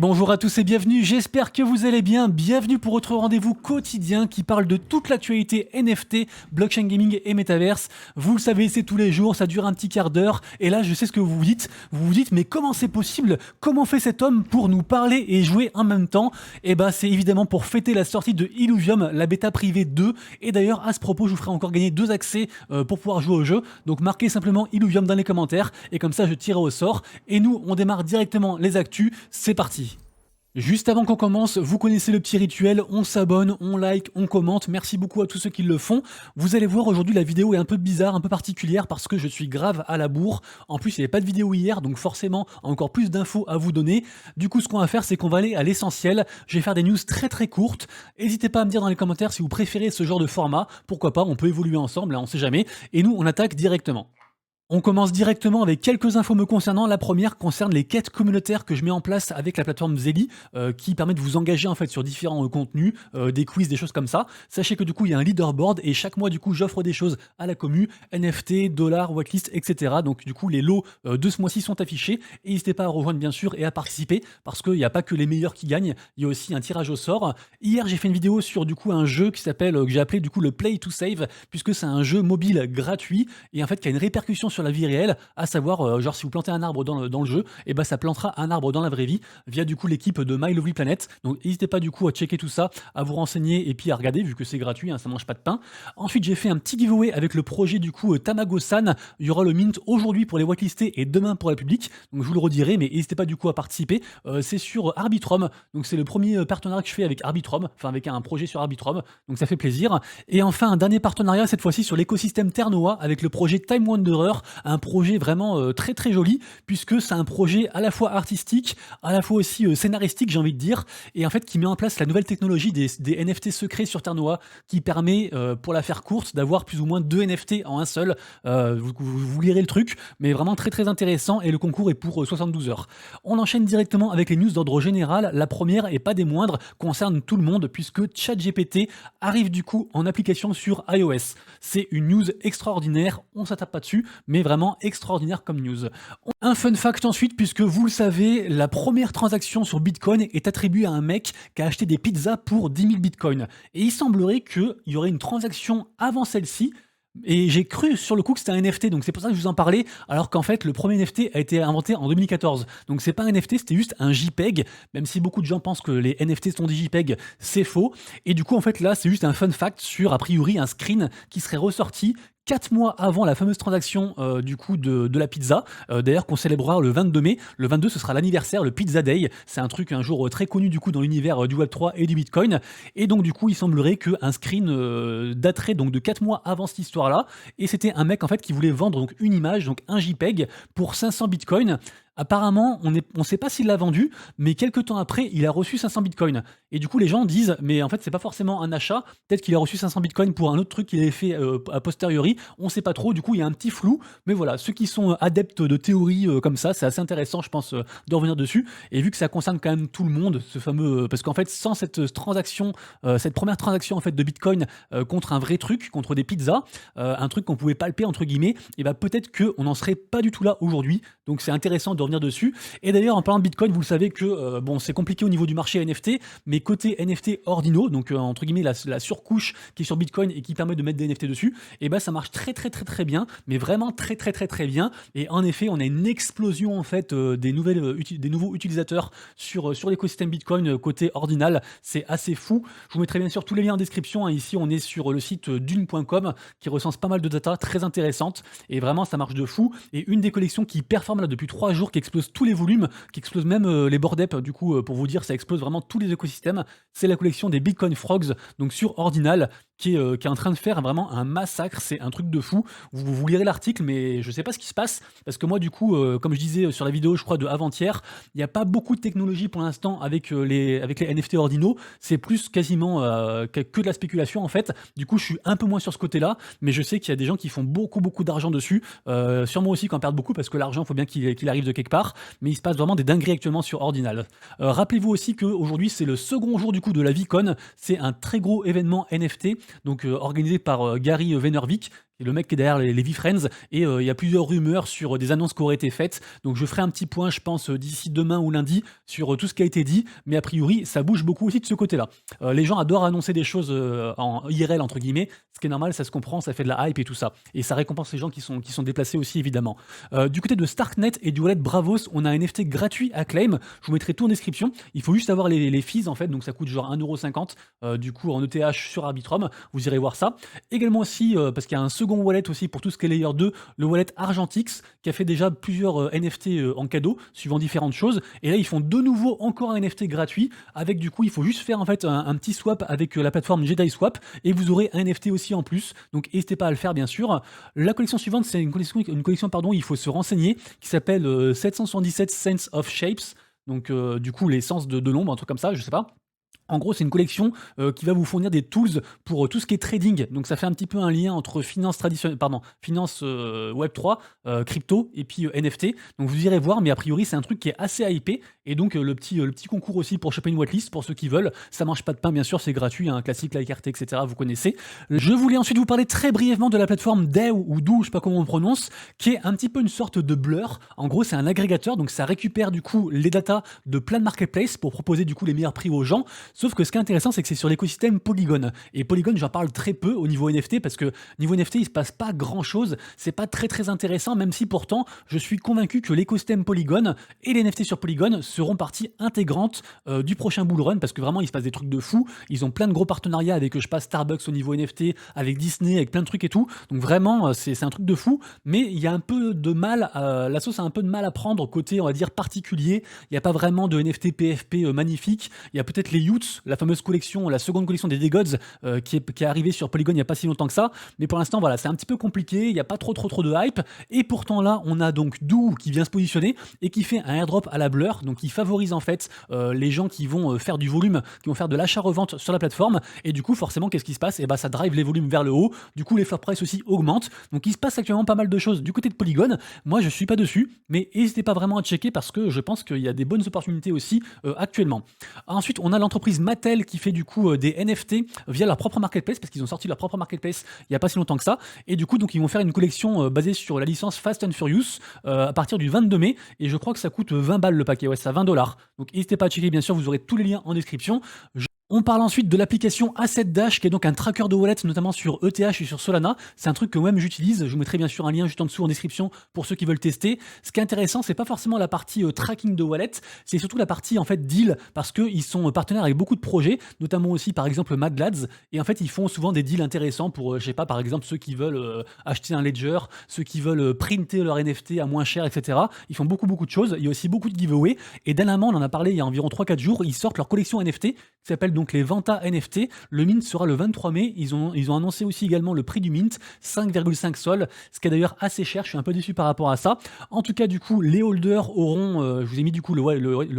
Bonjour à tous et bienvenue, j'espère que vous allez bien. Bienvenue pour votre rendez-vous quotidien qui parle de toute l'actualité NFT, blockchain gaming et métaverse. Vous le savez, c'est tous les jours, ça dure un petit quart d'heure. Et là, je sais ce que vous vous dites. Vous vous dites, mais comment c'est possible? Comment fait cet homme pour nous parler et jouer en même temps? Eh ben, c'est évidemment pour fêter la sortie de Illuvium, la bêta privée 2. Et d'ailleurs, à ce propos, je vous ferai encore gagner 2 accès pour pouvoir jouer au jeu. Donc, marquez simplement Illuvium dans les commentaires et comme ça, je tirerai au sort. Et nous, on démarre directement les actus. C'est parti. Juste avant qu'on commence, vous connaissez le petit rituel, on s'abonne, on like, on commente, merci beaucoup à tous ceux qui le font. Vous allez voir aujourd'hui la vidéo est un peu bizarre, un peu particulière parce que je suis grave à la bourre. En plus il n'y avait pas de vidéo hier, donc forcément encore plus d'infos à vous donner. Du coup ce qu'on va faire c'est qu'on va aller à l'essentiel, je vais faire des news très courtes. N'hésitez pas à me dire dans les commentaires si vous préférez ce genre de format, pourquoi pas, on peut évoluer ensemble, là on sait jamais. Et nous on attaque directement. On commence directement avec quelques infos me concernant. La première concerne les quêtes communautaires que je mets en place avec la plateforme Zeli, qui permet de vous engager en fait sur différents contenus, des quiz, des choses comme ça. Sachez que du coup il y a un leaderboard et chaque mois du coup j'offre des choses à la commu, NFT, dollars, whitelist, etc. Donc du coup les lots de ce mois-ci sont affichés et n'hésitez pas à rejoindre bien sûr et à participer parce qu'il n'y a pas que les meilleurs qui gagnent, il y a aussi un tirage au sort. Hier j'ai fait une vidéo sur du coup un jeu qui s'appelle, que j'ai appelé du coup le Play to Save, puisque c'est un jeu mobile gratuit et en fait qui a une répercussion sur la vie réelle, à savoir genre si vous plantez un arbre dans le jeu, et ben ça plantera un arbre dans la vraie vie via du coup l'équipe de My Lovely Planet. Donc n'hésitez pas du coup à checker tout ça, à vous renseigner et puis à regarder vu que c'est gratuit, hein, ça mange pas de pain. Ensuite j'ai fait un petit giveaway avec le projet du coup Tamago-san. Il y aura le mint aujourd'hui pour les whitelistés et demain pour le public. Donc je vous le redirai, mais n'hésitez pas du coup à participer. C'est sur Arbitrum, donc c'est le premier partenariat que je fais avec Arbitrum, enfin avec un projet sur Arbitrum, donc ça fait plaisir. Et enfin un dernier partenariat cette fois-ci sur l'écosystème Ternoa avec le projet Time Wanderer, un projet vraiment très joli, puisque c'est un projet à la fois artistique, à la fois aussi scénaristique, j'ai envie de dire, et en fait qui met en place la nouvelle technologie des NFT secrets sur Ternoa, qui permet, pour la faire courte, d'avoir plus ou moins 2 NFT en un seul. Vous lirez le truc, mais vraiment très intéressant, et le concours est pour 72 heures. On enchaîne directement avec les news d'ordre général. La première, et pas des moindres, concerne tout le monde, puisque ChatGPT arrive du coup en application sur iOS. C'est une news extraordinaire, on s'attarde pas dessus, mais vraiment extraordinaire comme news. Un fun fact ensuite, puisque vous le savez, la première transaction sur Bitcoin est attribuée à un mec qui a acheté des pizzas pour 10 000 Bitcoins. Et il semblerait qu'il y aurait une transaction avant celle-ci, et j'ai cru sur le coup que c'était un NFT, donc c'est pour ça que je vous en parlais, alors qu'en fait le premier NFT a été inventé en 2014. Donc c'est pas un NFT, c'était juste un JPEG, même si beaucoup de gens pensent que les NFT sont des JPEG, c'est faux. Et du coup en fait là c'est juste un fun fact sur a priori un screen qui serait ressorti 4 mois avant la fameuse transaction du coup de la pizza, d'ailleurs qu'on célébrera le 22 mai. Le 22 ce sera l'anniversaire, le Pizza Day, c'est un truc un jour très connu du coup dans l'univers du Web3 et du Bitcoin, et donc du coup il semblerait qu'un screen daterait donc de 4 mois avant cette histoire là, et c'était un mec en fait qui voulait vendre donc une image, donc un JPEG pour 500 Bitcoins. Apparemment, on ne sait pas s'il l'a vendu, mais quelques temps après, il a reçu 500 bitcoins. Et du coup, les gens disent, mais en fait, c'est pas forcément un achat. Peut-être qu'il a reçu 500 bitcoins pour un autre truc qu'il avait fait a posteriori. On sait pas trop. Du coup, il y a un petit flou. Mais voilà, ceux qui sont adeptes de théories comme ça, c'est assez intéressant, je pense, de revenir dessus. Et vu que ça concerne quand même tout le monde, ce fameux, parce qu'en fait, sans cette transaction, cette première transaction en fait de bitcoin contre un vrai truc, contre des pizzas, un truc qu'on pouvait palper entre guillemets, et ben peut-être qu'on n'en serait pas du tout là aujourd'hui. Donc c'est intéressant de revenir dessus. Et d'ailleurs, en parlant de Bitcoin, vous le savez que bon, c'est compliqué au niveau du marché NFT, mais côté NFT Ordino, donc entre guillemets la surcouche qui est sur Bitcoin et qui permet de mettre des NFT dessus, et ben ça marche très bien, mais vraiment très bien. Et en effet, on a une explosion en fait des nouveaux utilisateurs sur l'écosystème Bitcoin côté ordinal. C'est assez fou. Je vous mettrai bien sûr tous les liens en description, hein. Ici, on est sur le site dune.com qui recense pas mal de data très intéressantes, et vraiment ça marche de fou. Et une des collections qui performe là depuis 3 jours, qui explose tous les volumes, qui explose même les boardep, du coup pour vous dire ça explose vraiment tous les écosystèmes, c'est la collection des Bitcoin Frogs, donc sur Ordinal, qui est en train de faire vraiment un massacre, c'est un truc de fou. Vous lirez l'article, mais je sais pas ce qui se passe, parce que moi du coup, comme je disais sur la vidéo je crois de avant-hier, il n'y a pas beaucoup de technologie pour l'instant avec les NFT ordinaux, c'est plus quasiment que de la spéculation en fait. Du coup je suis un peu moins sur ce côté là, mais je sais qu'il y a des gens qui font beaucoup d'argent dessus, sur moi aussi qui en perdent beaucoup, parce que l'argent il faut bien qu'il arrive de quelque part, mais il se passe vraiment des dingueries actuellement sur Ordinal. Rappelez-vous aussi qu'aujourd'hui c'est le second jour du coup de la VCon, c'est un très gros événement NFT, donc organisé par Gary Vaynerchuk, qui est le mec qui est derrière les VeeFriends, et il y a plusieurs rumeurs sur des annonces qui auraient été faites. Donc je ferai un petit point, je pense, d'ici demain ou lundi sur tout ce qui a été dit, mais a priori, ça bouge beaucoup aussi de ce côté-là. Les gens adorent annoncer des choses en IRL, entre guillemets, ce qui est normal, ça se comprend, ça fait de la hype et tout ça. Et ça récompense les gens qui sont déplacés aussi, évidemment. Du côté de Starknet et du wallet Bravos, on a un NFT gratuit à claim. Je vous mettrai tout en description. Il faut juste avoir les fees, en fait, donc ça coûte genre 1,50 €, du coup, en ETH sur Arbitrum. Vous irez voir ça. Également aussi, parce qu'il y a un second wallet aussi pour tout ce qui est Layer 2, le wallet Argentix, qui a fait déjà plusieurs NFT en cadeau, suivant différentes choses. Et là, ils font de nouveau encore un NFT gratuit, avec du coup, il faut juste faire en fait un petit swap avec la plateforme Jedi Swap, et vous aurez un NFT aussi en plus. Donc n'hésitez pas à le faire, bien sûr. La collection suivante, c'est une collection pardon, il faut se renseigner, qui s'appelle 777 Sense of Shapes. Donc du coup, les sens de l'ombre, un truc comme ça, je sais pas. En gros, c'est une collection qui va vous fournir des tools pour tout ce qui est trading. Donc, ça fait un petit peu un lien entre finance traditionnelle, pardon, finance Web3, crypto et puis NFT. Donc, vous irez voir, mais a priori, c'est un truc qui est assez hypé. Et donc, le petit concours aussi pour choper une whitelist pour ceux qui veulent. Ça mange pas de pain, bien sûr, c'est gratuit, un classique, like RT, etc. Vous connaissez. Je voulais ensuite vous parler très brièvement de la plateforme DAO ou DAO, je sais pas comment on prononce, qui est un petit peu une sorte de Blur. En gros, c'est un agrégateur, donc ça récupère du coup les datas de plein de marketplaces pour proposer du coup les meilleurs prix aux gens. Sauf que ce qui est intéressant, c'est que c'est sur l'écosystème Polygon. Et Polygon, j'en parle très peu au niveau NFT, parce que niveau NFT, il se passe pas grand chose. C'est pas très très intéressant, même si pourtant, je suis convaincu que l'écosystème Polygon et les NFT sur Polygon seront partie intégrante du prochain bull run, parce que vraiment, il se passe des trucs de fou. Ils ont plein de gros partenariats avec, je passe Starbucks au niveau NFT, avec Disney, avec plein de trucs et tout. Donc vraiment, c'est un truc de fou. Mais il y a un peu de mal, la sauce a un peu de mal à prendre côté, on va dire, particulier. Il n'y a pas vraiment de NFT PFP magnifique. Il y a peut-être les Youths, la fameuse collection, la seconde collection des Degods qui est arrivée sur Polygon il n'y a pas si longtemps que ça. Mais pour l'instant, voilà, c'est un petit peu compliqué. Il n'y a pas trop de hype. Et pourtant là, on a donc Doo qui vient se positionner et qui fait un airdrop à la Blur. Donc il favorise en fait les gens qui vont faire du volume, qui vont faire de l'achat-revente sur la plateforme. Et du coup, forcément, qu'est-ce qui se passe? Et bah, ça drive les volumes vers le haut. Du coup, les floor price aussi augmentent. Donc il se passe actuellement pas mal de choses du côté de Polygon. Moi, je suis pas dessus, mais n'hésitez pas vraiment à checker, parce que je pense qu'il y a des bonnes opportunités aussi actuellement. Ensuite, on a l'entreprise Mattel qui fait du coup des NFT via leur propre marketplace, parce qu'ils ont sorti leur propre marketplace il n'y a pas si longtemps que ça. Et du coup, donc ils vont faire une collection basée sur la licence Fast and Furious à partir du 22 mai. Et je crois que ça coûte 20 balles le paquet. Ouais, c'est à 20 $. Donc n'hésitez pas à checker, bien sûr, vous aurez tous les liens en description. On parle ensuite de l'application Asset Dash, qui est donc un tracker de wallet, notamment sur ETH et sur Solana. C'est un truc que moi-même j'utilise. Je vous mettrai bien sûr un lien juste en dessous en description pour ceux qui veulent tester. Ce qui est intéressant, c'est pas forcément la partie tracking de wallet, c'est surtout la partie en fait deal, parce qu'ils sont partenaires avec beaucoup de projets, notamment aussi par exemple Mad Lads. Et en fait, ils font souvent des deals intéressants pour, je sais pas, par exemple ceux qui veulent acheter un ledger, ceux qui veulent printer leur NFT à moins cher, etc. Ils font beaucoup de choses. Il y a aussi beaucoup de giveaways. Et dernièrement, on en a parlé il y a environ 3-4 jours, ils sortent leur collection NFT qui s'appelle donc les Vanta NFT. Le mint sera le 23 mai. Ils ont annoncé aussi également le prix du mint, 5,5 sol, ce qui est d'ailleurs assez cher. Je suis un peu déçu par rapport à ça. En tout cas, du coup, les holders auront, je vous ai mis du coup le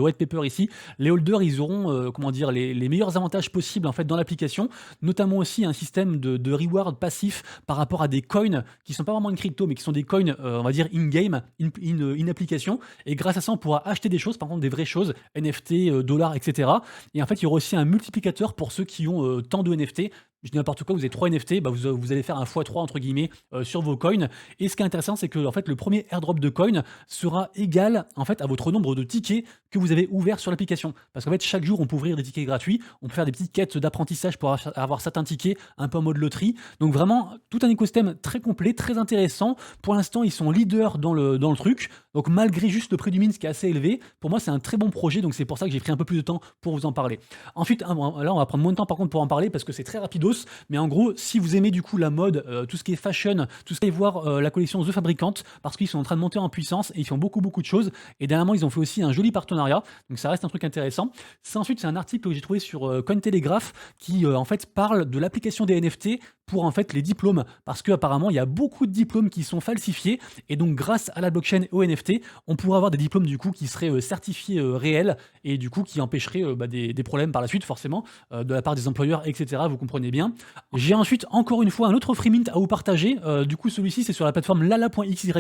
white paper ici. Les holders, ils auront, comment dire, les meilleurs avantages possibles en fait dans l'application, notamment aussi un système de reward passif par rapport à des coins qui sont pas vraiment une crypto, mais qui sont des coins, on va dire in-game, in application. Et grâce à ça, on pourra acheter des choses, par contre des vraies choses, NFT, dollars, etc. Et en fait, il y aura aussi un multiplicateur pour ceux qui ont tant de NFT. Je dis n'importe quoi, vous avez 3 NFT, bah vous allez faire un x3 entre guillemets sur vos coins. Et ce qui est intéressant, c'est que en fait, le premier airdrop de coin sera égal en fait à votre nombre de tickets que vous avez ouverts sur l'application. Parce qu'en fait, chaque jour, on peut ouvrir des tickets gratuits, on peut faire des petites quêtes d'apprentissage pour avoir certains tickets, un peu en mode loterie. Donc vraiment, tout un écosystème très complet, très intéressant. Pour l'instant, ils sont leaders dans le truc. Donc malgré juste le prix du mint qui est assez élevé, pour moi, c'est un très bon projet. Donc c'est pour ça que j'ai pris un peu plus de temps pour vous en parler. Ensuite, là, on va prendre moins de temps par contre pour en parler, parce que c'est très rapidos. Mais en gros, si vous aimez du coup la mode, tout ce qui est fashion, tout ce qui est voir la collection The Fabricant, parce qu'ils sont en train de monter en puissance et ils font beaucoup de choses. Et dernièrement, ils ont fait aussi un joli partenariat, donc ça reste un truc intéressant. Ensuite, c'est un article que j'ai trouvé sur Cointelegraph qui en fait parle de l'application des NFT pour en fait les diplômes, parce qu'apparemment il y a beaucoup de diplômes qui sont falsifiés, et donc grâce à la blockchain et aux NFT, on pourrait avoir des diplômes du coup qui seraient certifiés réels, et du coup qui empêcheraient des problèmes par la suite forcément de la part des employeurs, etc. Vous comprenez bien. J'ai ensuite encore une fois un autre free mint à vous partager. Du coup, celui-ci c'est sur la plateforme lala.xyz.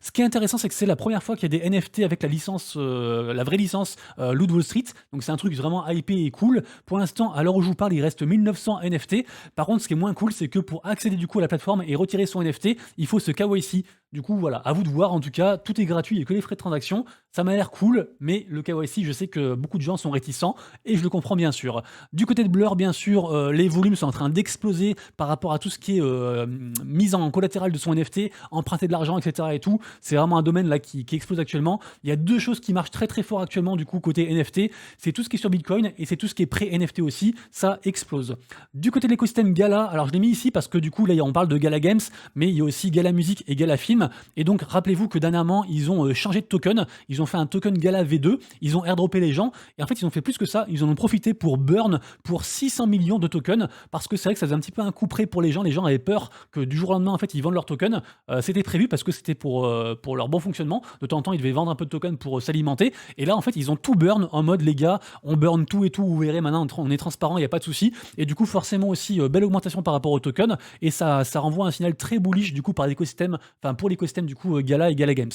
Ce qui est intéressant, c'est que c'est la première fois qu'il y a des NFT avec la licence, la vraie licence Loot Wall Street. Donc c'est un truc vraiment hypé et cool. Pour l'instant, à l'heure où je vous parle, il reste 1900 NFT. Par contre, ce qui est moins cool, c'est que pour accéder du coup à la plateforme et retirer son NFT, il faut ce KYC. Du coup, voilà, à vous de voir. En tout cas, tout est gratuit et que les frais de transaction. Ça m'a l'air cool, mais le KYC, je sais que beaucoup de gens sont réticents et je le comprends bien sûr. Du côté de Blur, bien sûr, les volumes sont en train d'exploser par rapport à tout ce qui est mise en collatéral de son NFT, emprunter de l'argent, etc. et tout. C'est vraiment un domaine là qui explose actuellement. Il y a deux choses qui marchent très très fort actuellement du coup côté NFT. C'est tout ce qui est sur Bitcoin et c'est tout ce qui est pré-NFT aussi. Ça explose. Du côté de l'écosystème Gala, alors je l'ai mis ici parce que du coup là on parle de Gala Games, mais il y a aussi Gala Musique et Gala Film. Et donc rappelez-vous que dernièrement ils ont changé de token. Ils ont fait un token Gala V2. Ils ont airdroppé les gens et en fait ils ont fait plus que ça. Ils en ont profité pour burn pour 600 millions de tokens parce que c'est vrai que ça faisait un petit peu un coup près pour les gens. Les gens avaient peur que du jour au lendemain en fait ils vendent leurs tokens. C'était prévu parce que c'était pour leur bon fonctionnement. De temps en temps ils devaient vendre un peu de tokens pour s'alimenter. Et là en fait ils ont tout burn en mode les gars on burn tout et tout. Vous verrez maintenant on est transparent, il n'y a pas de souci. Et du coup forcément aussi belle augmentation par rapport au token et ça renvoie un signal très bullish du coup par l'écosystème, enfin pour l'écosystème du coup Gala et Gala Games.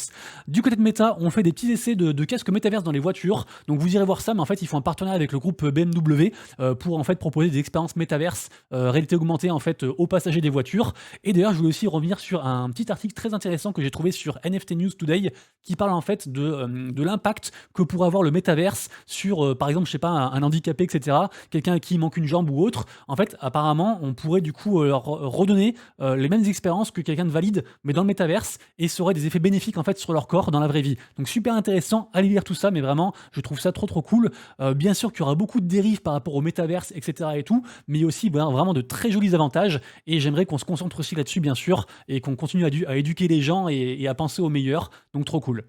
Du côté de Meta, on fait des petits essais de casques métaverse dans les voitures. Donc vous irez voir ça, mais en fait ils font un partenariat avec le groupe BMW pour en fait proposer des expériences métaverse, réalité augmentée en fait aux passagers des voitures. Et d'ailleurs je voulais aussi revenir sur un petit article très intéressant que j'ai trouvé sur NFT News Today qui parle en fait de l'impact que pourrait avoir le métaverse sur par exemple je sais pas un handicapé etc. Quelqu'un qui manque une jambe ou autre. En fait apparemment on pourrait du coup leur redonner les mêmes expériences que quelqu'un de valide mais dans le métaverse et ça aurait des effets bénéfiques en fait sur leur corps dans la vraie vie. Donc super intéressant, allez lire tout ça, mais vraiment je trouve ça trop cool. Bien sûr qu'il y aura beaucoup de dérives par rapport au métaverse, etc. et tout, mais il y a aussi vraiment de très jolis avantages et j'aimerais qu'on se concentre aussi là-dessus bien sûr et qu'on continue à éduquer les gens et à penser au meilleur. Donc trop cool.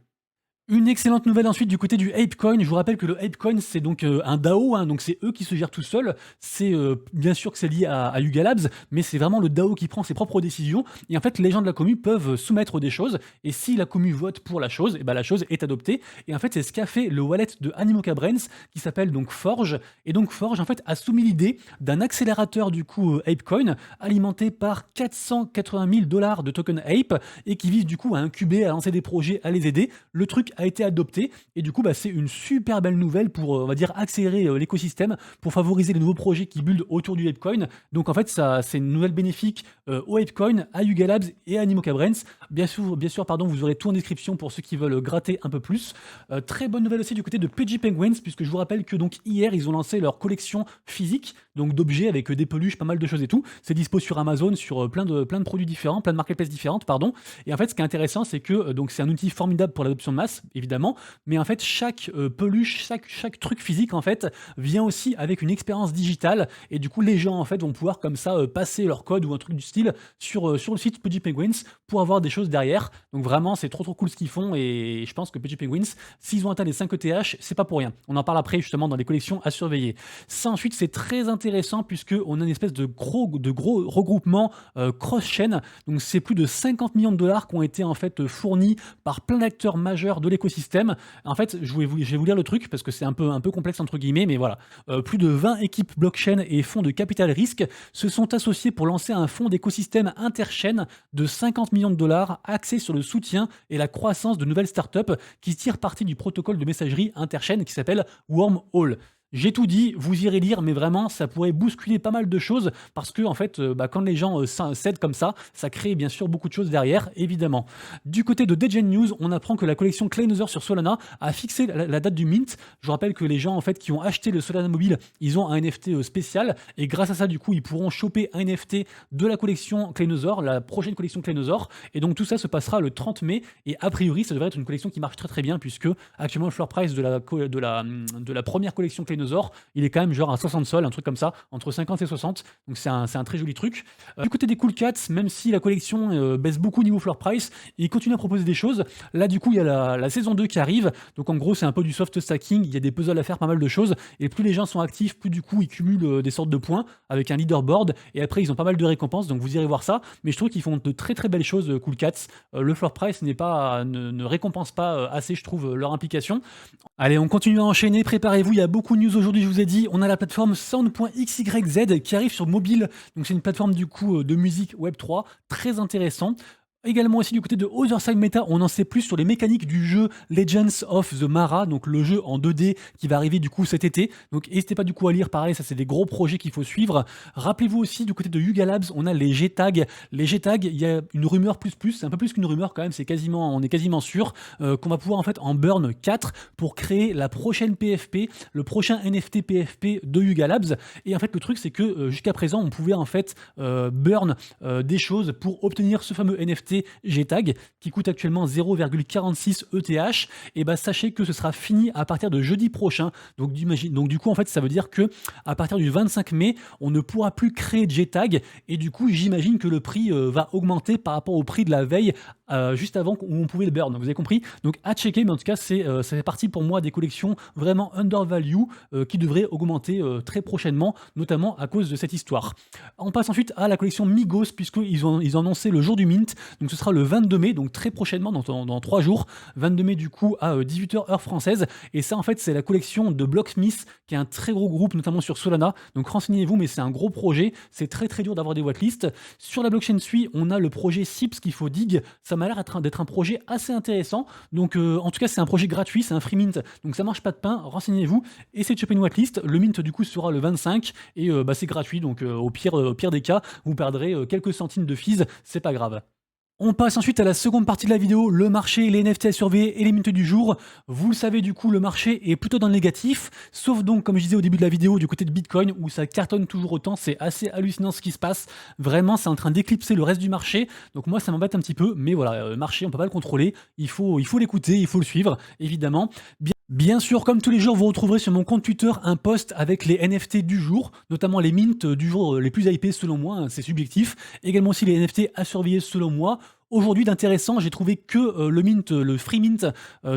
Une excellente nouvelle ensuite du côté du Apecoin. Je vous rappelle que le Apecoin, c'est donc un DAO, hein, donc c'est eux qui se gèrent tout seuls. C'est bien sûr que c'est lié à Yuga Labs, mais c'est vraiment le DAO qui prend ses propres décisions. Et en fait, les gens de la commu peuvent soumettre des choses. Et si la commu vote pour la chose, et ben la chose est adoptée. Et en fait, c'est ce qu'a fait le wallet de Animoca Brains, qui s'appelle donc Forge. Et donc Forge, en fait, a soumis l'idée d'un accélérateur du coup Apecoin, alimenté par 480 000 $ de token Ape, et qui vise du coup à incuber, à lancer des projets, à les aider. Le truc a été adopté et du coup c'est une super belle nouvelle pour on va dire accélérer l'écosystème, pour favoriser les nouveaux projets qui build autour du Apecoin. Donc en fait ça c'est une nouvelle bénéfique au Apecoin, à Yuga Labs et à Animoca Brains. Bien sûr pardon, vous aurez tout en description pour ceux qui veulent gratter un peu plus. Très bonne nouvelle aussi du côté de PG Penguins, puisque je vous rappelle que donc hier ils ont lancé leur collection physique donc d'objets avec des peluches, pas mal de choses et tout. C'est dispo sur Amazon, sur plein de produits différents, plein de marketplaces différentes pardon. Et en fait ce qui est intéressant c'est que donc c'est un outil formidable pour l'adoption de masse évidemment, mais en fait chaque peluche, chaque truc physique en fait vient aussi avec une expérience digitale et du coup les gens en fait vont pouvoir comme ça passer leur code ou un truc du style sur le site Pudgy Penguins pour avoir des choses derrière. Donc vraiment c'est trop cool ce qu'ils font et je pense que Pudgy Penguins, s'ils ont atteint les 5 ETH, c'est pas pour rien. On en parle après justement dans les collections à surveiller. Ça ensuite c'est très intéressant puisque on a une espèce de gros regroupement cross-chain. Donc c'est plus de 50 millions de dollars qui ont été en fait fournis par plein d'acteurs majeurs de l'écosystème. En fait, je vais vous lire le truc parce que c'est un peu complexe entre guillemets, mais voilà. Plus de 20 équipes blockchain et fonds de capital risque se sont associés pour lancer un fonds d'écosystème interchaîne de 50 millions de dollars axé sur le soutien et la croissance de nouvelles startups qui tirent parti du protocole de messagerie interchaîne qui s'appelle Wormhole. J'ai tout dit, vous irez lire, mais vraiment, ça pourrait bousculer pas mal de choses parce que, en fait, quand les gens cèdent comme ça crée bien sûr beaucoup de choses derrière, évidemment. Du côté de Degen News, on apprend que la collection Claynozer sur Solana a fixé la date du mint. Je vous rappelle que les gens, en fait, qui ont acheté le Solana Mobile, ils ont un NFT spécial et grâce à ça, du coup, ils pourront choper un NFT de la collection Claynozer, la prochaine collection Claynozer. Et donc, tout ça se passera le 30 mai et a priori, ça devrait être une collection qui marche très bien puisque actuellement, le floor price de la première collection Claynozer, il est quand même genre à 60 sols, un truc comme ça, entre 50 et 60, donc c'est un très joli truc. Du côté des Cool Cats, même si la collection baisse beaucoup niveau floor price, ils continuent à proposer des choses. Là du coup il y a la saison 2 qui arrive, donc en gros c'est un peu du soft stacking, il y a des puzzles à faire, pas mal de choses, et plus les gens sont actifs, plus du coup ils cumulent des sortes de points avec un leaderboard, et après ils ont pas mal de récompenses, donc vous irez voir ça, mais je trouve qu'ils font de très belles choses Cool Cats. Le floor price ne récompense pas assez je trouve leur implication. Allez, on continue à enchaîner, préparez-vous, il y a beaucoup de news aujourd'hui, je vous ai dit. On a la plateforme Sound.xyz qui arrive sur mobile, donc c'est une plateforme du coup de musique Web3, très intéressant. Également aussi du côté de Other Side Meta, on en sait plus sur les mécaniques du jeu Legends of the Mara, donc le jeu en 2D qui va arriver du coup cet été. Donc n'hésitez pas du coup à lire, pareil, ça c'est des gros projets qu'il faut suivre. Rappelez-vous aussi du côté de Yuga Labs, on a les G-Tags. Les G-Tags, il y a une rumeur c'est un peu plus qu'une rumeur quand même, on est quasiment sûr qu'on va pouvoir en fait en burn 4 pour créer la prochaine PFP, le prochain NFT PFP de Yuga Labs. Et en fait le truc c'est que jusqu'à présent on pouvait en fait burn des choses pour obtenir ce fameux NFT G-Tag qui coûte actuellement 0,46 ETH. Et bah sachez que ce sera fini à partir de jeudi prochain. Donc du coup en fait ça veut dire que à partir du 25 mai on ne pourra plus créer de G-Tag et du coup j'imagine que le prix va augmenter par rapport au prix de la veille juste avant où on pouvait le burn. Donc vous avez compris. Donc à checker, mais en tout cas ça fait partie pour moi des collections vraiment undervalue qui devraient augmenter très prochainement, notamment à cause de cette histoire. On passe ensuite à la collection Migos puisqu'ils ont annoncé le jour du mint. Donc ce sera le 22 mai, donc très prochainement, dans 3 jours. 22 mai du coup à 18h heure française. Et ça en fait c'est la collection de Blocksmith qui est un très gros groupe, notamment sur Solana. Donc renseignez-vous, mais c'est un gros projet. C'est très très dur d'avoir des whitelists. Sur la blockchain Sui, on a le projet SIPS qu'il faut dig. Ça m'a l'air d'être un projet assez intéressant. Donc en tout cas c'est un projet gratuit, c'est un free mint. Donc ça marche pas de pain, renseignez-vous. Essayez de choper une whitelist. Le mint du coup sera le 25 et c'est gratuit. Donc au pire des cas, vous perdrez quelques centimes de fees, c'est pas grave. On passe ensuite à la seconde partie de la vidéo, le marché, les NFT à surveiller et les minutes du jour. Vous le savez du coup, le marché est plutôt dans le négatif, sauf donc comme je disais au début de la vidéo du côté de Bitcoin où ça cartonne toujours autant, c'est assez hallucinant ce qui se passe. Vraiment, c'est en train d'éclipser le reste du marché. Donc moi, ça m'embête un petit peu, mais voilà, le marché, on peut pas le contrôler. Il faut l'écouter, il faut le suivre, évidemment. Bien sûr, comme tous les jours, vous retrouverez sur mon compte Twitter un post avec les NFT du jour, notamment les mints du jour les plus hypés selon moi, hein, c'est subjectif. Également aussi les NFT à surveiller selon moi. Aujourd'hui, d'intéressant, j'ai trouvé que le free mint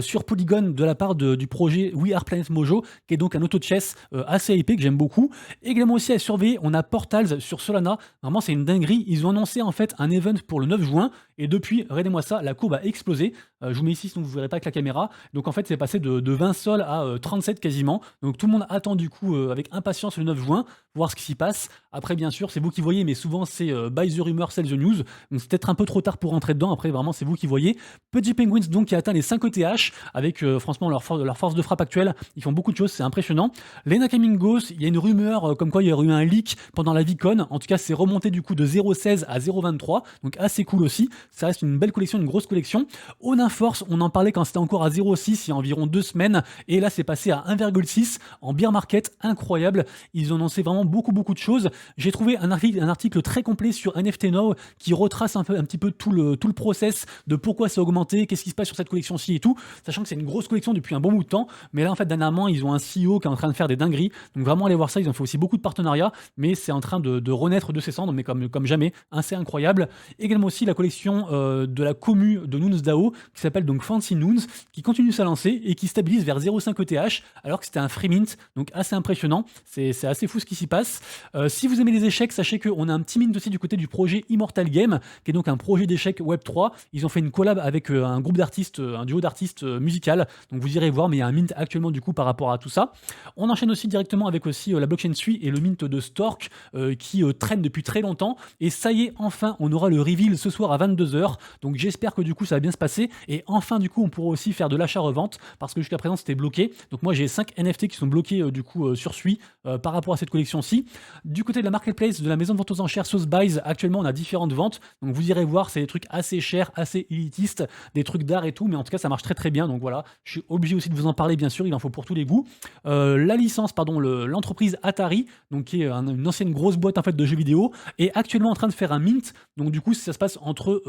sur Polygon de la part du projet We Are Planet Mojo, qui est donc un auto-chess assez hypé que j'aime beaucoup. Également aussi à surveiller, on a Portals sur Solana. Vraiment, c'est une dinguerie. Ils ont annoncé en fait un event pour le 9 juin. Et depuis, regardez-moi ça, la courbe a explosé. Je vous mets ici, sinon vous ne verrez pas avec la caméra. Donc en fait, c'est passé de 20 sols à 37 quasiment. Donc tout le monde attend du coup avec impatience le 9 juin, voir ce qui s'y passe. Après, bien sûr, c'est vous qui voyez, mais souvent c'est buy the rumor, sell the news. Donc c'est peut-être un peu trop tard pour rentrer dedans. Après, vraiment, c'est vous qui voyez. Petit Penguins donc qui a atteint les 5 ETH avec franchement leur force de frappe actuelle. Ils font beaucoup de choses, c'est impressionnant. Les Nakamingos, il y a une rumeur comme quoi il y aurait eu un leak pendant la VCon. En tout cas, c'est remonté du coup de 0,16 à 0,23. Donc assez cool aussi. Ça reste une belle collection, une grosse collection. Onin Force, on en parlait quand c'était encore à 0,6 il y a environ 2 semaines. Et là, c'est passé à 1,6 en bear market. Incroyable. Ils ont annoncé vraiment beaucoup de choses. J'ai trouvé un article très complet sur NFT Now qui retrace un petit peu tout le process de pourquoi c'est augmenté, qu'est-ce qui se passe sur cette collection-ci et tout, sachant que c'est une grosse collection depuis un bon bout de temps, mais là en fait dernièrement ils ont un CEO qui est en train de faire des dingueries, donc vraiment allez voir ça, ils ont fait aussi beaucoup de partenariats, mais c'est en train de renaître de ses cendres, mais comme jamais, assez incroyable. Également aussi la collection de la commu de Noons DAO qui s'appelle donc Fancy Noons, qui continue à lancer et qui stabilise vers 0,5 ETH alors que c'était un free mint, donc assez impressionnant, c'est assez fou ce qui s'y passe. Si vous aimez les échecs, sachez qu'on a un petit mint aussi du côté du projet Immortal Game, qui est donc un projet d'échecs Web3. Ils ont fait une collab avec un groupe d'artistes, un duo d'artistes musical. Donc vous irez voir, mais il y a un mint actuellement du coup par rapport à tout ça. On enchaîne aussi directement avec aussi la blockchain Sui et le mint de Stork qui traîne depuis très longtemps. Et ça y est, enfin, on aura le reveal ce soir à 22h. Donc j'espère que du coup ça va bien se passer. Et enfin du coup on pourra aussi faire de l'achat-revente parce que jusqu'à présent c'était bloqué. Donc moi j'ai 5 NFT qui sont bloqués du coup sur Sui par rapport à cette collection-ci. Du côté de la marketplace de la maison de vente aux enchères Sotheby's, actuellement on a différentes ventes. Donc vous irez voir, c'est des trucs assez chers, assez élitistes, des trucs d'art et tout, mais en tout cas ça marche très très bien. Donc voilà, je suis obligé aussi de vous en parler, bien sûr, il en faut pour tous les goûts. La licence, pardon, l'entreprise Atari, donc qui est une ancienne grosse boîte en fait de jeux vidéo, est actuellement en train de faire un mint. Donc du coup ça se passe entre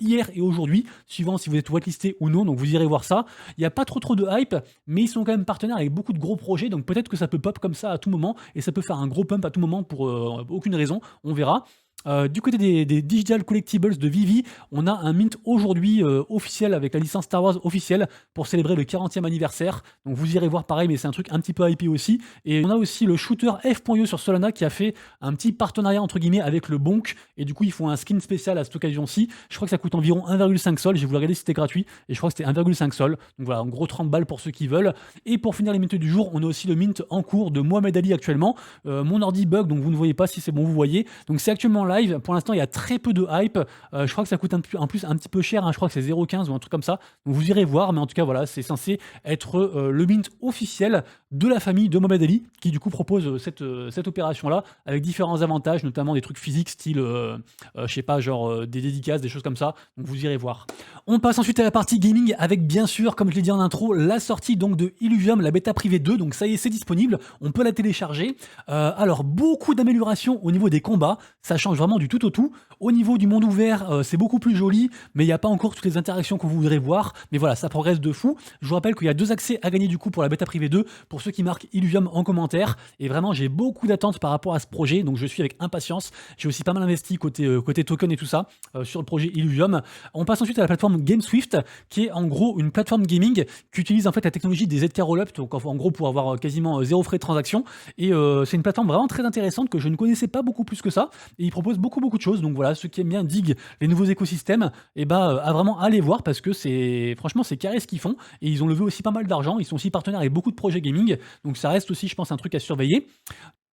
hier et aujourd'hui, suivant si vous êtes whitelisté ou non. Donc vous irez voir ça. Il n'y a pas trop de hype, mais ils sont quand même partenaires avec beaucoup de gros projets. Donc peut-être que ça peut pop comme ça à tout moment et ça peut faire un gros pump à tout moment pour aucune raison. On verra. Du côté des Digital Collectibles de Vivi, on a un mint aujourd'hui officiel avec la licence Star Wars officielle pour célébrer le 40e anniversaire. Donc vous irez voir pareil, mais c'est un truc un petit peu hypé aussi. Et on a aussi le shooter F.io sur Solana qui a fait un petit partenariat entre guillemets avec le Bonk. Et du coup, ils font un skin spécial à cette occasion-ci. Je crois que ça coûte environ 1,5 sol. J'ai voulu regarder si c'était gratuit. Et je crois que c'était 1,5 sol. Donc voilà, en gros 30 balles pour ceux qui veulent. Et pour finir les mints du jour, on a aussi le mint en cours de Mohamed Ali actuellement. Mon ordi bug, donc vous ne voyez pas. Si c'est bon, vous voyez. Donc c'est actuellement là. live. Pour l'instant, il y a très peu de hype. Je crois que ça coûte en plus un petit peu cher, hein. Je crois que c'est 0,15 ou un truc comme ça. Donc vous irez voir, mais en tout cas, voilà, c'est censé être le mint officiel de la famille de Mohamed Ali, qui du coup propose cette opération-là, avec différents avantages, notamment des trucs physiques, style, je sais pas, genre des dédicaces, des choses comme ça. Donc vous irez voir. On passe ensuite à la partie gaming, avec bien sûr, comme je l'ai dit en intro, la sortie donc de Illuvium, la bêta privée 2. Donc ça y est, c'est disponible. On peut la télécharger. Alors, beaucoup d'améliorations au niveau des combats. Ça change vraiment du tout au tout. Au niveau du monde ouvert, c'est beaucoup plus joli, mais il n'y a pas encore toutes les interactions que vous voudrez voir. Mais voilà, ça progresse de fou. Je vous rappelle qu'il y a 2 accès à gagner du coup pour la bêta privée 2, pour ceux qui marquent Illuvium en commentaire. Et vraiment, j'ai beaucoup d'attentes par rapport à ce projet, donc je suis avec impatience. J'ai aussi pas mal investi côté token et tout ça sur le projet Illuvium. On passe ensuite à la plateforme GameSwift, qui est en gros une plateforme gaming qui utilise en fait la technologie des ZK Rollup, donc en gros pour avoir quasiment zéro frais de transaction. Et c'est une plateforme vraiment très intéressante que je ne connaissais pas beaucoup plus que ça. Et ils proposent beaucoup de choses. Donc voilà, ceux qui aiment bien dig les nouveaux écosystèmes, et à vraiment aller voir, parce que franchement c'est carré ce qu'ils font. Et ils ont levé aussi pas mal d'argent. Ils sont aussi partenaires avec beaucoup de projets gaming. Donc ça reste aussi, je pense, un truc à surveiller.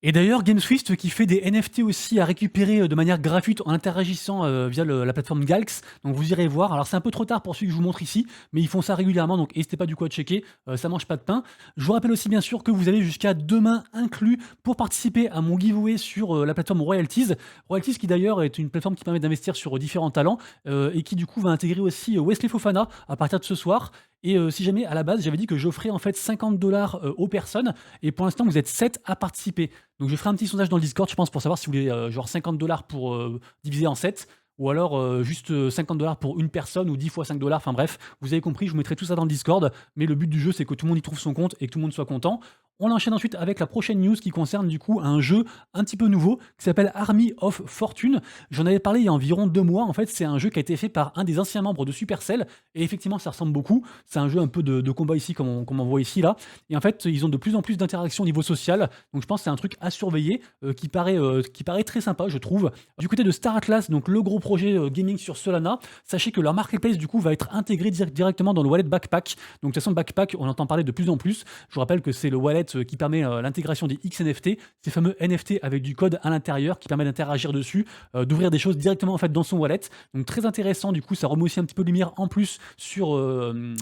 Et d'ailleurs, GameSwift qui fait des NFT aussi à récupérer de manière gratuite en interagissant via la plateforme Galx. Donc vous irez voir. Alors c'est un peu trop tard pour celui que je vous montre ici, mais ils font ça régulièrement, donc n'hésitez pas du coup à checker. Ça mange pas de pain. Je vous rappelle aussi bien sûr que vous avez jusqu'à demain inclus pour participer à mon giveaway sur la plateforme Royalties. Royalties qui d'ailleurs est une plateforme qui permet d'investir sur différents talents et qui du coup va intégrer aussi Wesley Fofana à partir de ce soir. Et si jamais à la base j'avais dit que j'offrais en fait 50$ aux personnes, et pour l'instant vous êtes 7 à participer. Donc je ferai un petit sondage dans le Discord, je pense, pour savoir si vous voulez genre 50$ pour diviser en 7, ou alors juste 50$ pour une personne, ou 10 fois 5$. Enfin bref, vous avez compris, je vous mettrai tout ça dans le Discord. Mais le but du jeu, c'est que tout le monde y trouve son compte et que tout le monde soit content. On enchaîne ensuite avec la prochaine news qui concerne du coup un jeu un petit peu nouveau qui s'appelle Army of Fortune. J'en avais parlé il y a environ 2 mois. En fait, c'est un jeu qui a été fait par un des anciens membres de Supercell, et effectivement, ça ressemble beaucoup. C'est un jeu un peu de combat ici, comme on voit ici là. Et en fait, ils ont de plus en plus d'interactions au niveau social. Donc, je pense que c'est un truc à surveiller qui paraît très sympa, je trouve. Du côté de Star Atlas, donc le gros projet gaming sur Solana, sachez que leur marketplace du coup va être intégré directement dans le wallet Backpack. Donc, de toute façon, Backpack, on entend parler de plus en plus. Je vous rappelle que c'est le wallet qui permet l'intégration des XNFT, ces fameux NFT avec du code à l'intérieur qui permet d'interagir dessus, d'ouvrir des choses directement en fait dans son wallet. Donc très intéressant, du coup ça remet aussi un petit peu de lumière en plus sur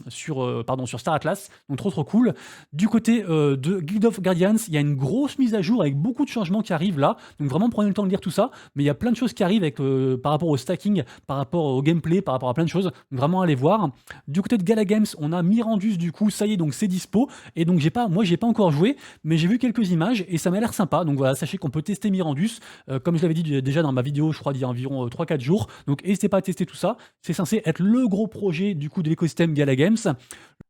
Star Atlas. Donc trop cool. Du côté de Guild of Guardians, il y a une grosse mise à jour avec beaucoup de changements qui arrivent là. Donc vraiment prenez le temps de lire tout ça, mais il y a plein de choses qui arrivent par rapport au stacking, par rapport au gameplay, par rapport à plein de choses. Donc vraiment allez voir. Du côté de Gala Games, on a Mirandus, du coup ça y est, donc c'est dispo. Et donc j'ai pas encore joué, mais j'ai vu quelques images et ça m'a l'air sympa. Donc voilà, sachez qu'on peut tester Mirandus, comme je l'avais dit déjà dans ma vidéo, je crois d'il y a environ 3-4 jours. Donc n'hésitez pas à tester tout ça. C'est censé être le gros projet du coup de l'écosystème Gala Games.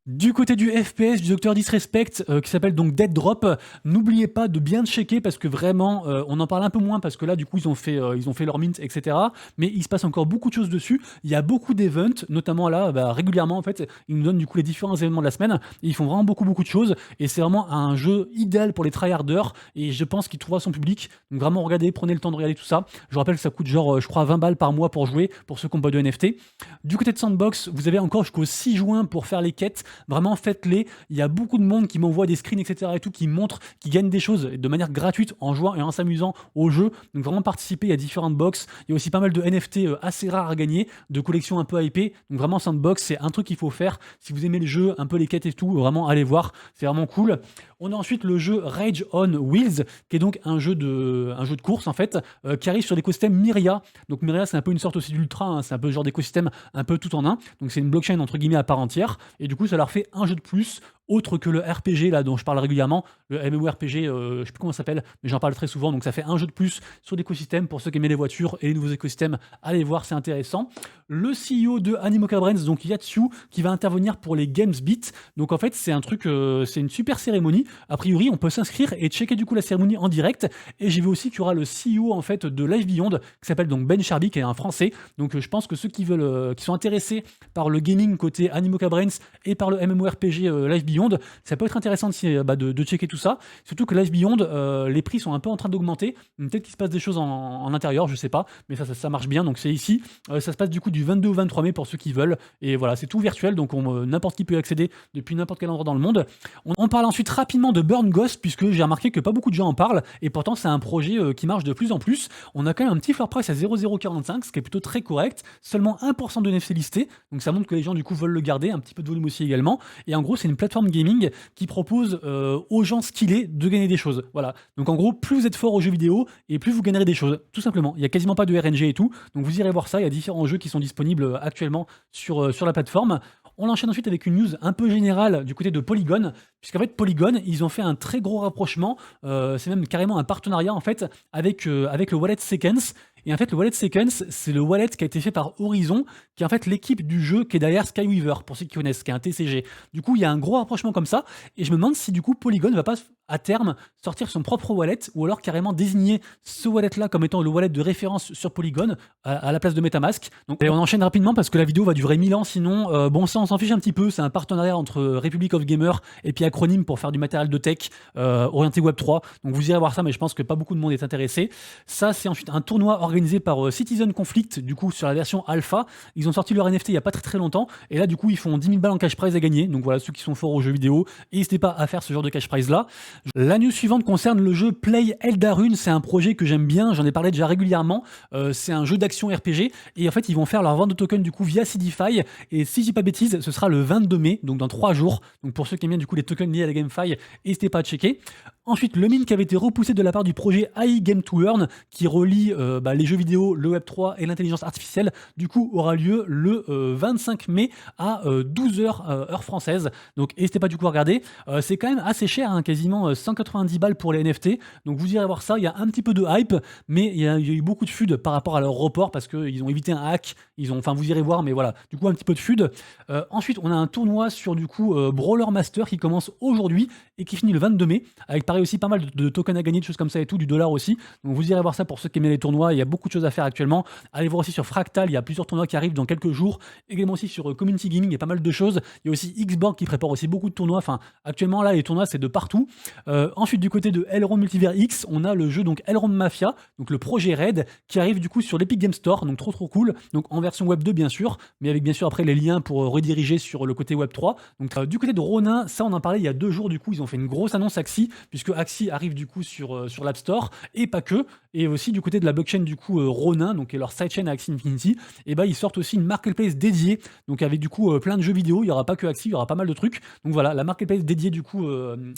Du côté du FPS, du Dr Disrespect, qui s'appelle donc Dead Drop, n'oubliez pas de bien checker, parce que vraiment, on en parle un peu moins, parce que là, du coup, ils ont fait leur mint, etc. Mais il se passe encore beaucoup de choses dessus. Il y a beaucoup d'events, notamment là, régulièrement, en fait, ils nous donnent du coup les différents événements de la semaine. Et ils font vraiment beaucoup de choses. Et c'est vraiment un jeu idéal pour les tryharders. Et je pense qu'il trouvera son public. Donc vraiment, regardez, prenez le temps de regarder tout ça. Je vous rappelle que ça coûte genre, je crois, 20 balles par mois pour jouer, pour ceux qui n'ont pas de NFT. Du côté de Sandbox, vous avez encore jusqu'au 6 juin pour faire les quêtes. Vraiment, faites-les. Il y a beaucoup de monde qui m'envoie des screens, etc. et tout, qui montrent, qui gagnent des choses de manière gratuite en jouant et en s'amusant au jeu. Donc vraiment participer à différentes box. Il y a aussi pas mal de NFT assez rares à gagner, de collections un peu hypées. Donc vraiment, Sandbox, c'est un truc qu'il faut faire. Si vous aimez le jeu, un peu les quêtes et tout, vraiment allez voir. C'est vraiment cool. On a ensuite le jeu Rage on Wheels, qui est donc un jeu de course en fait, qui arrive sur l'écosystème Myria. Donc Myria, c'est un peu une sorte aussi d'ultra, hein, c'est un peu genre d'écosystème un peu tout en un. Donc c'est une blockchain entre guillemets à part entière. Et du coup, ça leur fait un jeu de plus, autre que le RPG là dont je parle régulièrement, le MMORPG, je sais plus comment ça s'appelle, mais j'en parle très souvent. Donc ça fait un jeu de plus sur l'écosystème pour ceux qui aimaient les voitures et les nouveaux écosystèmes. Allez voir, c'est intéressant. Le CEO de Animoca Brands, donc Yatsu, qui va intervenir pour les Games Beat. Donc en fait, c'est un truc, c'est une super cérémonie. A priori, on peut s'inscrire et checker du coup la cérémonie en direct. Et j'ai vu aussi qu'il y aura le CEO en fait de Live Beyond, qui s'appelle donc Ben Charby, qui est un Français. Donc je pense que ceux qui sont intéressés par le gaming côté Animoca Brands et par le MMORPG Live Beyond, Beyond, ça peut être intéressant de checker tout ça. Surtout que Life Beyond, les prix sont un peu en train d'augmenter. Peut-être qu'il se passe des choses en intérieur, je sais pas, mais ça marche bien. Donc c'est ici. Ça se passe du coup du 22 au 23 mai pour ceux qui veulent. Et voilà, c'est tout virtuel, donc n'importe qui peut y accéder depuis n'importe quel endroit dans le monde. On parle ensuite rapidement de Burn Ghost, puisque j'ai remarqué que pas beaucoup de gens en parlent, et pourtant c'est un projet qui marche de plus en plus. On a quand même un petit floor price à 0,045, ce qui est plutôt très correct. Seulement 1% de NFT listé, donc ça montre que les gens du coup veulent le garder, un petit peu de volume aussi également. Et en gros, c'est une plateforme gaming qui propose aux gens skillés de gagner des choses. Voilà. Donc en gros, plus vous êtes fort aux jeux vidéo et plus vous gagnerez des choses, tout simplement. Il y a quasiment pas de RNG et tout, donc vous irez voir ça. Il y a différents jeux qui sont disponibles actuellement sur la plateforme. On enchaîne ensuite avec une news un peu générale du côté de Polygon, puisqu'en fait Polygon, ils ont fait un très gros rapprochement, c'est même carrément un partenariat en fait avec le wallet Sequence. Et en fait, le wallet Sequence, c'est le wallet qui a été fait par Horizon, qui est en fait l'équipe du jeu qui est derrière Skyweaver, pour ceux qui connaissent, qui est un TCG. Du coup, il y a un gros rapprochement comme ça, et je me demande si du coup Polygon va pas à terme sortir son propre wallet, ou alors carrément désigner ce wallet-là comme étant le wallet de référence sur Polygon, à la place de MetaMask. Donc et on enchaîne rapidement parce que la vidéo va durer 1000 ans, sinon, bon ça on s'en fiche un petit peu, c'est un partenariat entre Republic of Gamers et puis Acronym pour faire du matériel de tech orienté Web3, donc vous irez voir ça, mais je pense que pas beaucoup de monde est intéressé. Ça, c'est ensuite un tournoi organisé par Citizen Conflict, du coup sur la version alpha. Ils ont sorti leur NFT il y a pas très longtemps, et là du coup ils font 10 000 balles en cash prize à gagner, donc voilà, ceux qui sont forts aux jeux vidéo, n'hésitez pas à faire ce genre de cash prize là. La news suivante concerne le jeu Play Eldarune, c'est un projet que j'aime bien, j'en ai parlé déjà régulièrement, c'est un jeu d'action RPG, et en fait ils vont faire leur vente de tokens du coup via Sidify, et si je dis pas bêtise, ce sera le 22 mai, donc dans 3 jours, donc pour ceux qui aiment bien du coup les tokens liés à la GameFi, n'hésitez pas à checker. Ensuite, le mine qui avait été repoussé de la part du projet AI Game to Earn, qui relie les jeux vidéo, le Web3 et l'intelligence artificielle, du coup aura lieu le 25 mai à 12h heure française. Donc n'hésitez pas du coup à regarder. C'est quand même assez cher, hein, quasiment 190 balles pour les NFT. Donc vous irez voir ça. Il y a un petit peu de hype, mais il y a eu beaucoup de FUD par rapport à leur report parce qu'ils ont évité un hack. Vous irez voir, mais voilà, du coup un petit peu de FUD. Ensuite, on a un tournoi sur du coup Brawler Master qui commence aujourd'hui et qui finit le 22 mai, avec pareil aussi pas mal de tokens à gagner, de choses comme ça et tout, du dollar aussi. Donc vous irez voir ça pour ceux qui aiment les tournois, il y a beaucoup de choses à faire actuellement. Allez voir aussi sur Fractal, il y a plusieurs tournois qui arrivent dans quelques jours. Également aussi sur Community Gaming, il y a pas mal de choses. Il y a aussi Xborg qui prépare aussi beaucoup de tournois. Enfin, actuellement là, les tournois c'est de partout. Ensuite, du côté de Elrond Multiverse X, on a le jeu donc Elrond Mafia, donc le projet Red, qui arrive du coup sur l'Epic Game Store, donc trop cool. Donc en version Web 2 bien sûr, mais avec bien sûr après les liens pour rediriger sur le côté Web 3. Donc du côté de Ronin, ça on en parlait il y a 2 jours, du coup ils ont fait une grosse annonce Axie, puisque Axie arrive du coup sur l'App Store, et pas que, et aussi du côté de la blockchain du coup Ronin, donc leur sidechain à Axie Infinity, et ils sortent aussi une marketplace dédiée, donc avec du coup plein de jeux vidéo, il n'y aura pas que Axie, il y aura pas mal de trucs, donc voilà, la marketplace dédiée du coup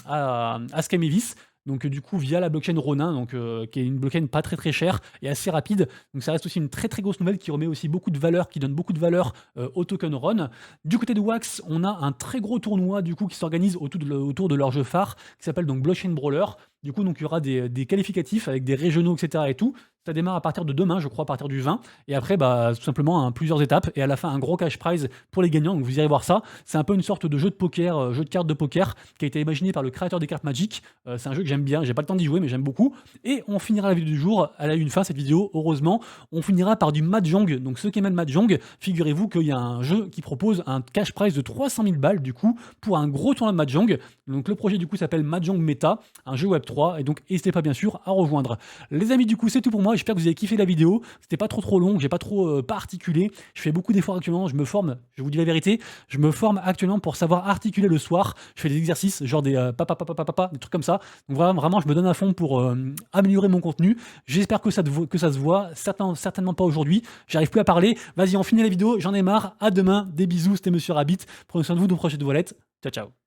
à Scamevis. Donc du coup via la blockchain Ronin, donc qui est une blockchain pas très chère et assez rapide. Donc ça reste aussi une très grosse nouvelle qui remet aussi beaucoup de valeur, qui donne beaucoup de valeur au token Ron. Du côté de Wax, on a un très gros tournoi du coup qui s'organise autour de leur jeu phare qui s'appelle donc Blockchain Brawler. Du coup, donc, il y aura des qualificatifs avec des régionaux, etc. et tout. Ça démarre à partir de demain, je crois, à partir du 20. Et après, tout simplement, hein, plusieurs étapes. Et à la fin, un gros cash prize pour les gagnants. Donc, vous irez voir ça. C'est un peu une sorte de jeu de poker, jeu de cartes de poker, qui a été imaginé par le créateur des cartes Magic. C'est un jeu que j'aime bien. J'ai pas le temps d'y jouer, mais j'aime beaucoup. Et on finira la vidéo du jour. Elle a eu une fin, cette vidéo, heureusement. On finira par du Mahjong. Donc, ceux qui aiment le Mahjong, figurez-vous qu'il y a un jeu qui propose un cash prize de 300 000 balles, du coup, pour un gros tournoi de Mahjong. Donc, le projet, du coup, s'appelle Mahjong Meta, un jeu Web3. Et donc, n'hésitez pas bien sûr à rejoindre. Les amis, du coup c'est tout pour moi, j'espère que vous avez kiffé la vidéo, c'était pas trop long, j'ai pas trop pas articulé, je fais beaucoup d'efforts actuellement, je me forme, je vous dis la vérité, je me forme actuellement pour savoir articuler le soir, je fais des exercices, genre des des trucs comme ça, donc vraiment je me donne à fond pour améliorer mon contenu, j'espère que ça se voit, certainement pas aujourd'hui, j'arrive plus à parler, vas-y on finit la vidéo, j'en ai marre, à demain, des bisous, c'était Monsieur Rabbit, prenez soin de vous, de prochaines voilettes, ciao ciao.